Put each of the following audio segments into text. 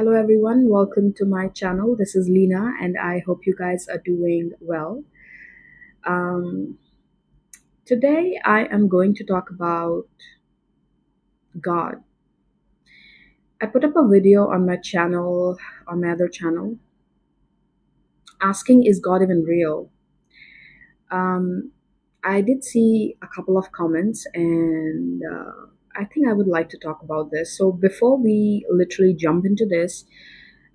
Hello, everyone. Welcome to my channel. This is Leena, and I hope you guys are doing well. Um, Today, I am going to talk about God. I put up a video on my channel, on my other channel, asking, is God even real? Um, I did see a couple of comments, and I think I would like to talk about this. So, before we literally jump into this,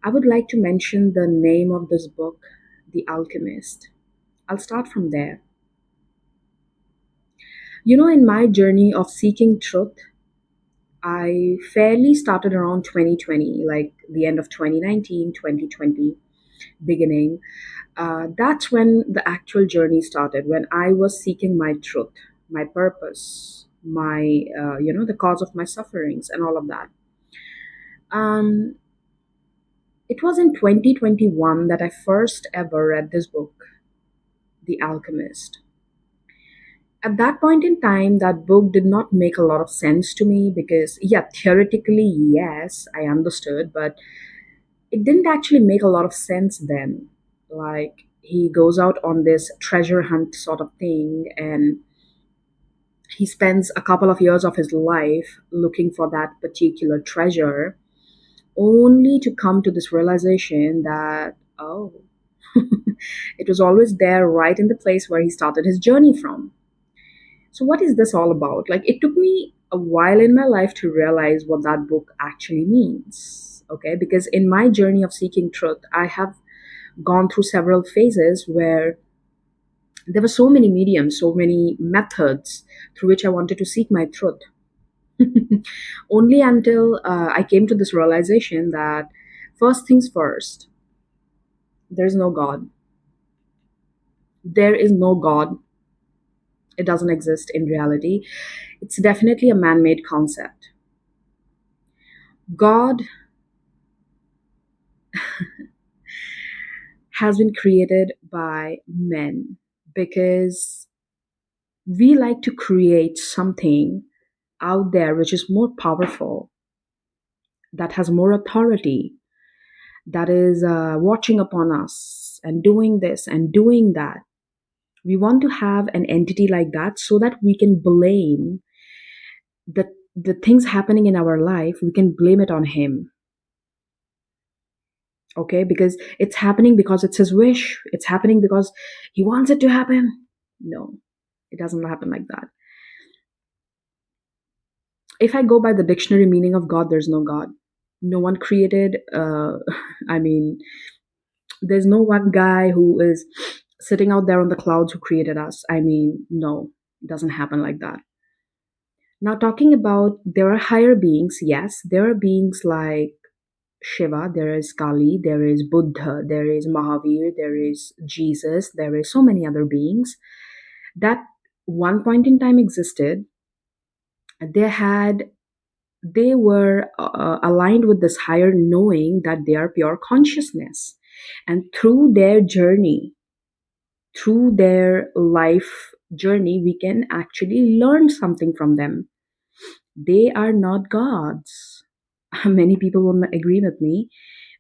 I would like to mention the name of this book, The Alchemist. I'll start from there. In my journey of seeking truth, I fairly started around 2020, like the end of 2019, 2020, beginning. That's when the actual journey started, when I was seeking my truth, my purpose, the cause of my sufferings and all of that. Um, it was in 2021 that I first ever read this book, The Alchemist. At that point in time, that book did not make a lot of sense to me because, yeah, theoretically, yes, I understood, but it didn't actually make a lot of sense then. Like, he goes out on this treasure hunt sort of thing, and he spends a couple of years of his life looking for that particular treasure, only to come to this realization that, oh, it was always there right in the place where he started his journey from. So, what is this all about? Like, it took me a while in my life to realize what that book actually means. Okay, because in my journey of seeking truth, I have gone through several phases where there were so many mediums, so many methods through which I wanted to seek my truth. Only until I came to this realization that first things first, there's no God. There is no God. It doesn't exist in reality. It's definitely a man made concept. God has been created by men because we like to create something out there which is more powerful, that has more authority, that is watching upon us and doing this and doing that. We want to have an entity like that so that we can blame the, the things happening in our life, we can blame it on him. Okay, because it's happening because it's his wish, it's happening because he wants it to happen. No, it doesn't happen like that. If I go by the dictionary meaning of God, there's no God. No one created, I mean, there's no one guy who is sitting out there on the clouds who created us. I mean, no, it doesn't happen like that. Now, talking about there are higher beings, yes, there are beings like Shiva, there is Kali, there is Buddha, there is Mahavir, there is Jesus, there is so many other beings that one point in time existed. They had they were aligned with this higher knowing that they are pure consciousness, and through their journey, through their life journey, we can actually learn something from them. They are not gods. Many people will not agree with me,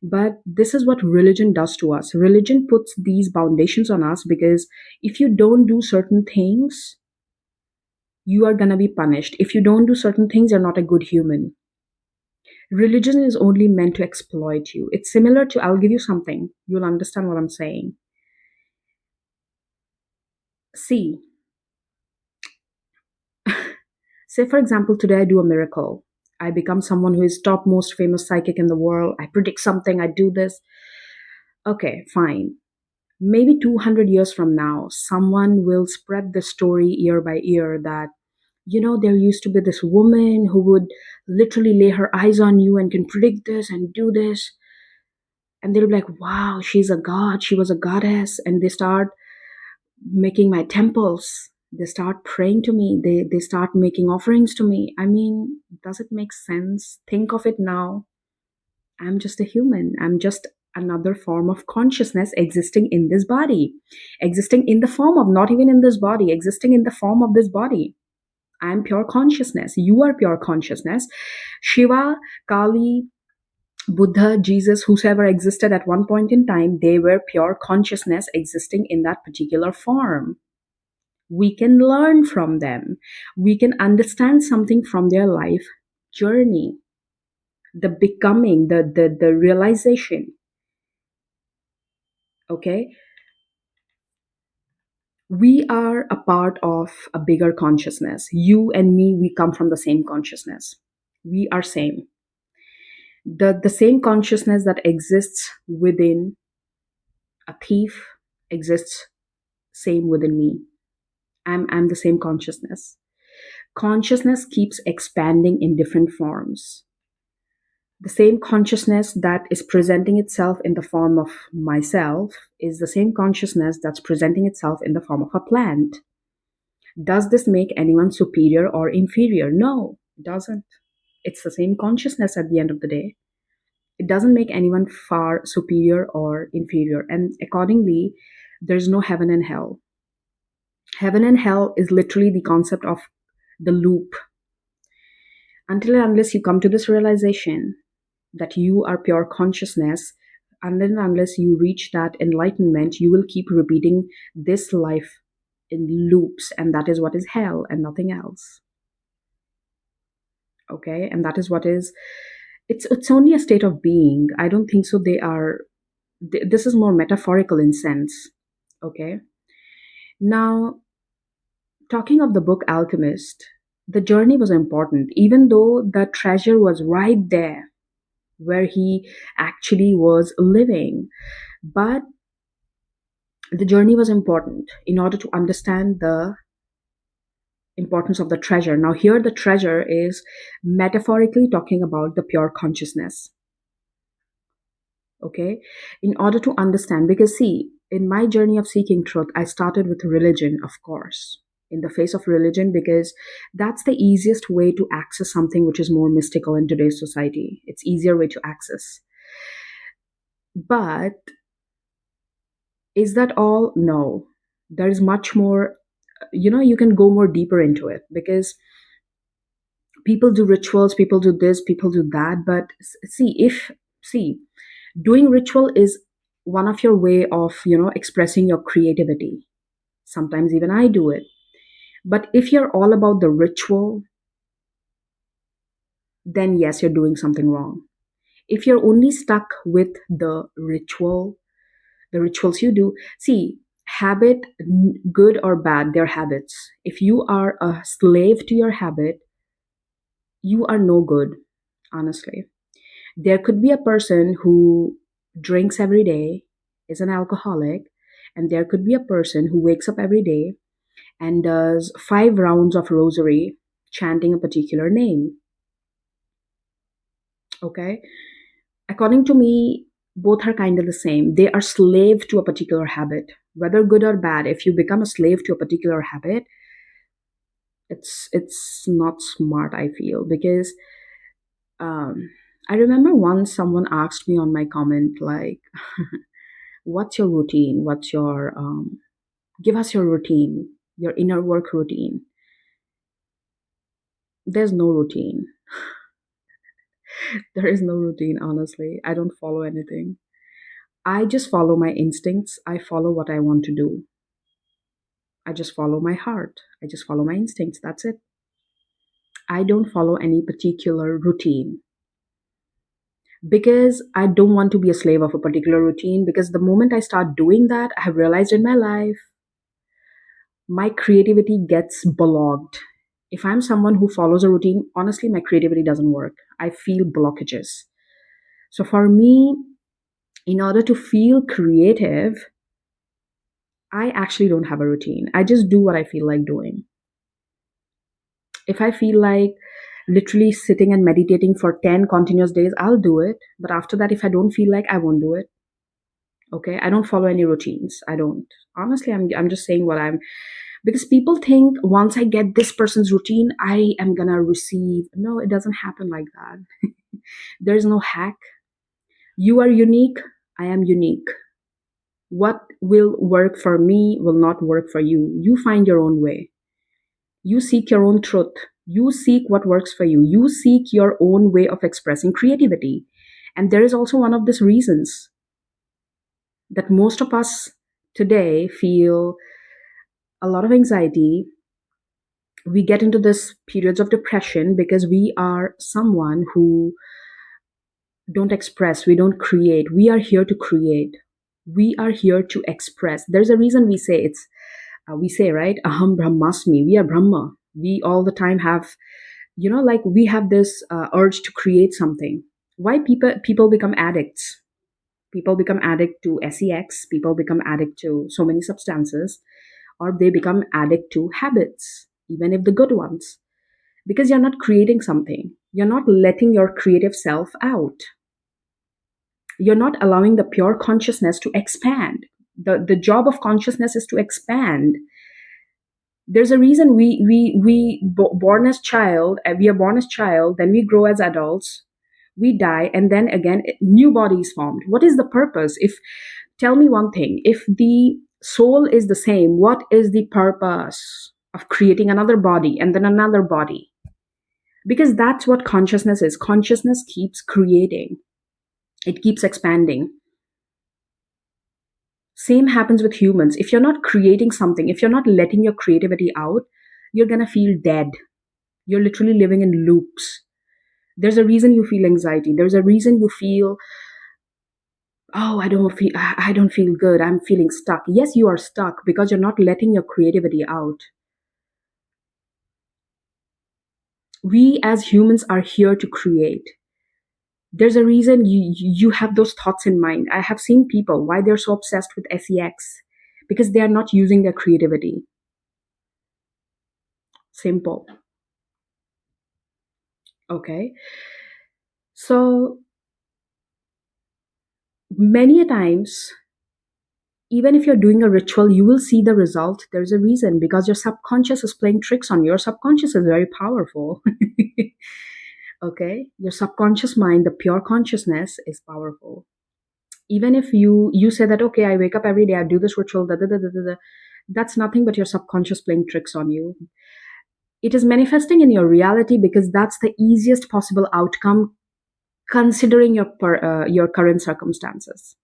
but this is what religion does to us. Religion puts these foundations on us because if you don't do certain things, you are going to be punished. If you don't do certain things, you're not a good human. Religion is only meant to exploit you. It's similar to, I'll give you something, you'll understand what I'm saying. See, say for example, today I do a miracle. I become someone who is top most famous psychic in the world. I predict something, I do this. Okay, fine. Maybe 200 years from now, someone will spread the story year by year that, there used to be this woman who would literally lay her eyes on you and can predict this and do this. And they'll be like, wow, she's a god, she was a goddess. And they start making my temples. They start praying to me. They start making offerings to me. I mean, does it make sense? Think of it now. I'm just a human. I'm just another form of consciousness existing in this body, existing in the form of, not even in this body, existing in the form of this body. I'm pure consciousness. You are pure consciousness. Shiva, Kali, Buddha, Jesus, whosoever existed at one point in time, they were pure consciousness existing in that particular form. We can learn from them. We can understand something from their life journey, the becoming, the realization. Okay? We are a part of a bigger consciousness. You and me, we come from the same consciousness. We are same. The same consciousness that exists within a thief exists same within me. I'm the same consciousness. Consciousness keeps expanding in different forms. The same consciousness that is presenting itself in the form of myself is the same consciousness that's presenting itself in the form of a plant. Does this make anyone superior or inferior? No, it doesn't. It's the same consciousness at the end of the day. It doesn't make anyone far superior or inferior. And accordingly, there's no heaven and hell. Heaven and hell is literally the concept of the loop. Until and unless you come to this realization that you are pure consciousness, and then unless you reach that enlightenment, you will keep repeating this life in loops, and that is what is hell and nothing else. Okay, and that is what is, it's only a state of being. I don't think so they are, this is more metaphorical in sense. Okay, now talking of the book Alchemist, the journey was important, even though the treasure was right there where he actually was living. But the journey was important in order to understand the importance of the treasure. Now, here the treasure is metaphorically talking about the pure consciousness. Okay, in order to understand, because see, in my journey of seeking truth, I started with religion, of course, in the face of religion, because that's the easiest way to access something which is more mystical in today's society. It's easier way to access. But is that all? No. There is much more, you can go more deeper into it, because people do rituals, people do this, people do that. But see, doing ritual is one of your way of, expressing your creativity. Sometimes even I do it. But if you're all about the ritual, then yes, you're doing something wrong. If you're only stuck with the rituals you do, see, habit, good or bad, they're habits. If you are a slave to your habit, you are no good, honestly. There could be a person who drinks every day, is an alcoholic, and there could be a person who wakes up every day and does 5 rounds of rosary chanting a particular name. Okay? According to me, both are kind of the same. They are slave to a particular habit. Whether good or bad, if you become a slave to a particular habit, it's not smart, I feel, because I remember once someone asked me on my comment, like, what's your routine? What's your, give us your routine, your inner work routine. There's no routine. There is no routine, honestly. I don't follow anything. I just follow my instincts. I follow what I want to do. I just follow my heart. I just follow my instincts. That's it. I don't follow any particular routine, because I don't want to be a slave of a particular routine. Because the moment I start doing that, I have realized in my life, my creativity gets blocked. If I'm someone who follows a routine, honestly, my creativity doesn't work. I feel blockages. So for me, in order to feel creative, I actually don't have a routine. I just do what I feel like doing. If I feel like literally sitting and meditating for 10 continuous days, I'll do it. But after that, if I don't feel like, I won't do it. Okay? I don't follow any routines. I don't. Honestly, I'm just saying what I'm, because people think once I get this person's routine, I am gonna receive. No, it doesn't happen like that. There's no hack. You are unique. I am unique. What will work for me will not work for you. You find your own way. You seek your own truth. You seek what works for you. You seek your own way of expressing creativity. And there is also one of these reasons that most of us today feel a lot of anxiety. We get into this periods of depression because we are someone who don't express, we don't create. We are here to create. We are here to express. There's a reason we say we say, right? Aham Brahmasmi. We are Brahma. We all the time have, like we have this urge to create something. Why people become addicts? People become addict to sex. People become addict to so many substances, or they become addict to habits, even if the good ones, because you're not creating something. You're not letting your creative self out. You're not allowing the pure consciousness to expand. The job of consciousness is to expand. There's a reason born as child, we are born as child, then we grow as adults, we die, and then again new body is formed. What is the purpose? If Tell me one thing, if the soul is the same, what is the purpose of creating another body and then another body? Because that's what consciousness is. Consciousness keeps creating, it keeps expanding. Same happens with humans. If you're not creating something, if you're not letting your creativity out, you're going to feel dead. You're literally living in loops. There's a reason you feel anxiety. There's a reason you feel, oh, I don't feel good. I'm feeling stuck. Yes, you are stuck because you're not letting your creativity out. We as humans are here to create. There's a reason you have those thoughts in mind. I have seen people why they're so obsessed with sex, because they are not using their creativity. Simple. Okay. So many a times, even if you're doing a ritual, you will see the result. There's a reason, because your subconscious is playing tricks on you. Your subconscious is very powerful. Okay. Your subconscious mind, the pure consciousness, is powerful. Even if you say that, okay, I wake up every day, I do this ritual, that's nothing but your subconscious playing tricks on you. It is manifesting in your reality because that's the easiest possible outcome considering your current circumstances.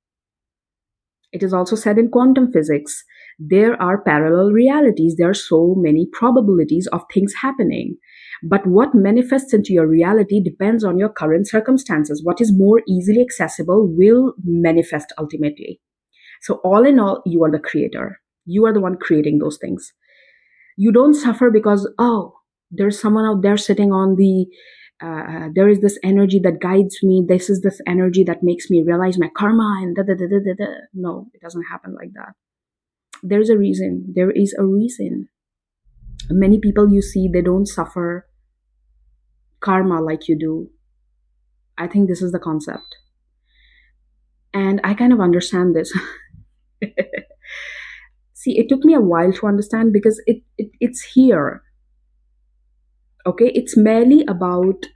It is also said in quantum physics, there are parallel realities. There are so many probabilities of things happening. But what manifests into your reality depends on your current circumstances. What is more easily accessible will manifest ultimately. So all in all, you are the creator. You are the one creating those things. You don't suffer because, oh, there's someone out there sitting on there is this energy that guides me. This is this energy that makes me realize my karma and da da da da da da. No, it doesn't happen like that. There's a reason. There is a reason. Many people you see, they don't suffer karma like you do. I think this is the concept. And I kind of understand this. See, it took me a while to understand because it's here. Okay, it's merely about,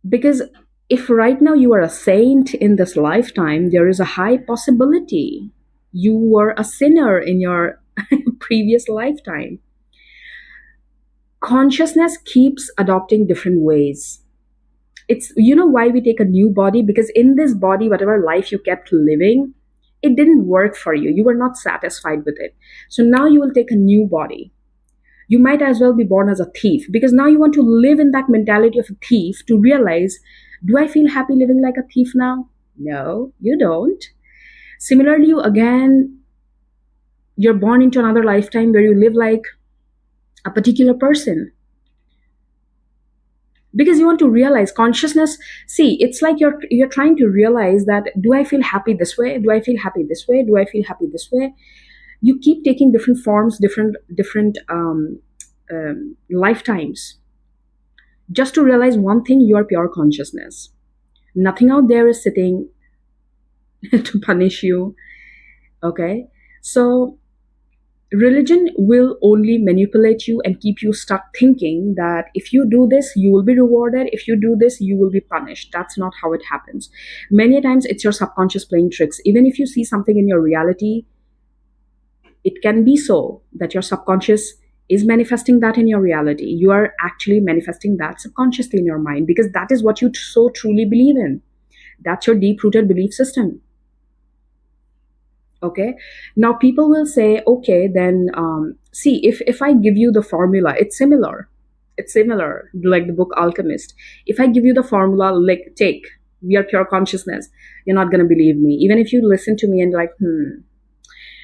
because if right now you are a saint in this lifetime, there is a high possibility you were a sinner in your previous lifetime. Consciousness keeps adopting different ways. It's, why we take a new body? Because in this body, whatever life you kept living, it didn't work for you. You were not satisfied with it. So now you will take a new body. You might as well be born as a thief, because now you want to live in that mentality of a thief to realize, do I feel happy living like a thief now? No, you don't. Similarly, you're born into another lifetime where you live like a particular person. Because you want to realize consciousness. See, it's like you're trying to realize that, do I feel happy this way? Do I feel happy this way? Do I feel happy this way? You keep taking different forms, different lifetimes, just to realize one thing: you are pure consciousness. Nothing out there is sitting to punish you. Okay, so religion will only manipulate you and keep you stuck thinking that if you do this, you will be rewarded. If you do this, you will be punished. That's not how it happens. Many times it's your subconscious playing tricks. Even if you see something in your reality, it can be so that your subconscious is manifesting that in your reality. You are actually manifesting that subconsciously in your mind because that is what you so truly believe in. That's your deep rooted belief system. Okay. Now people will say, okay, then see, if I give you the formula, it's similar. It's similar, like the book Alchemist. If I give you the formula, like, take, we are pure consciousness, you're not going to believe me. Even if you listen to me and like,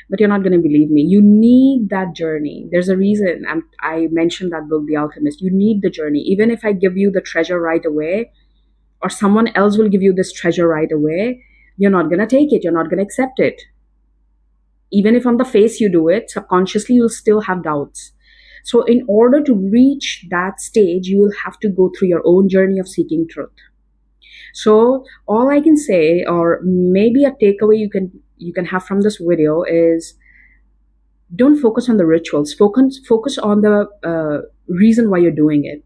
but you're not going to believe me. You need that journey. There's a reason I mentioned that book, The Alchemist. You need the journey. Even if I give you the treasure right away, or someone else will give you this treasure right away, you're not going to take it. You're not going to accept it. Even if on the face you do it, subconsciously you'll still have doubts. So, in order to reach that stage, you will have to go through your own journey of seeking truth. So, all I can say, or maybe a takeaway you can have from this video is, don't focus on the rituals. Focus on the reason why you're doing it.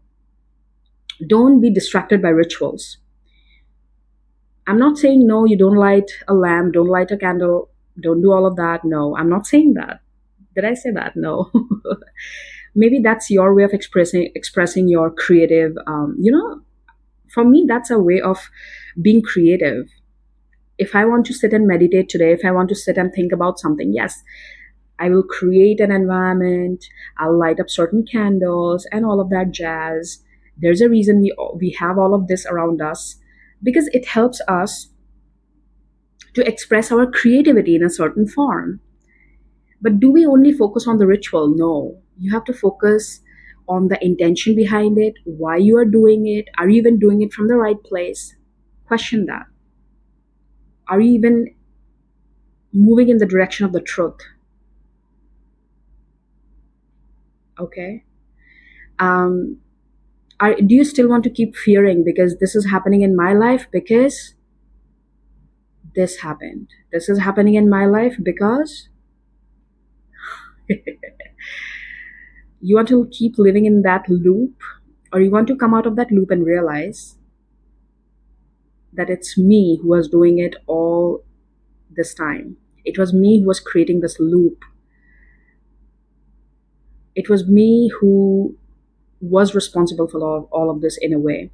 Don't be distracted by rituals. I'm not saying no, you don't light a lamp, don't light a candle, don't do all of that. No, I'm not saying that. Did I say that? No. Maybe that's your way of expressing your creative. For me, that's a way of being creative. If I want to sit and meditate today, if I want to sit and think about something, yes, I will create an environment. I'll light up certain candles and all of that jazz. There's a reason we have all of this around us, because it helps us to express our creativity in a certain form. But do we only focus on the ritual? No. You have to focus on the intention behind it, why you are doing it. Are you even doing it from the right place? Question that. Are you even moving in the direction of the truth? Okay. Um, do you still want to keep fearing because this is happening in my life? Because this happened. This is happening in my life because you want to keep living in that loop, or you want to come out of that loop and realize that it's me who was doing it all this time. It was me who was creating this loop. It was me who was responsible for all of this in a way.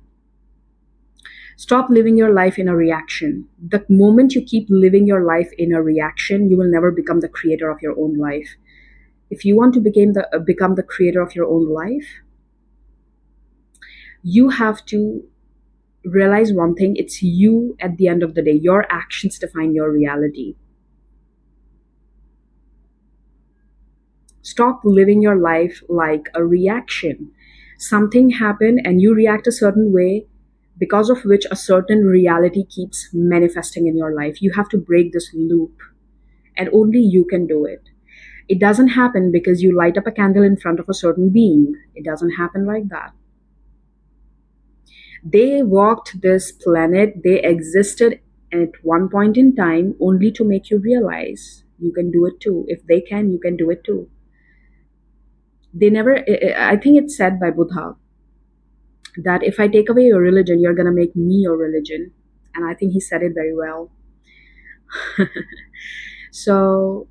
Stop living your life in a reaction. The moment you keep living your life in a reaction, you will never become the creator of your own life. If you want to become the creator of your own life, you have to realize one thing: it's you at the end of the day. Your actions define your reality. Stop living your life like a reaction. Something happened and you react a certain way, because of which a certain reality keeps manifesting in your life. You have to break this loop, and only you can do it. It doesn't happen because you light up a candle in front of a certain being. It doesn't happen like that. They walked this planet, they existed at one point in time only to make you realize you can do it too. If they can, you can do it too. They never, I think it's said by Buddha that if I take away your religion, you're going to make me your religion. And I think he said it very well. So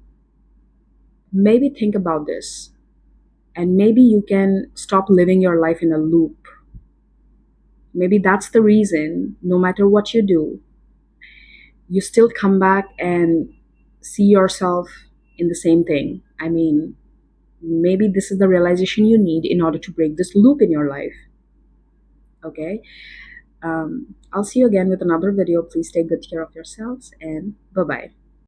maybe think about this, and maybe you can stop living your life in a loop. Maybe that's the reason, no matter what you do, you still come back and see yourself in the same thing. I mean, maybe this is the realization you need in order to break this loop in your life. Okay. I'll see you again with another video. Please take good care of yourselves, and bye bye.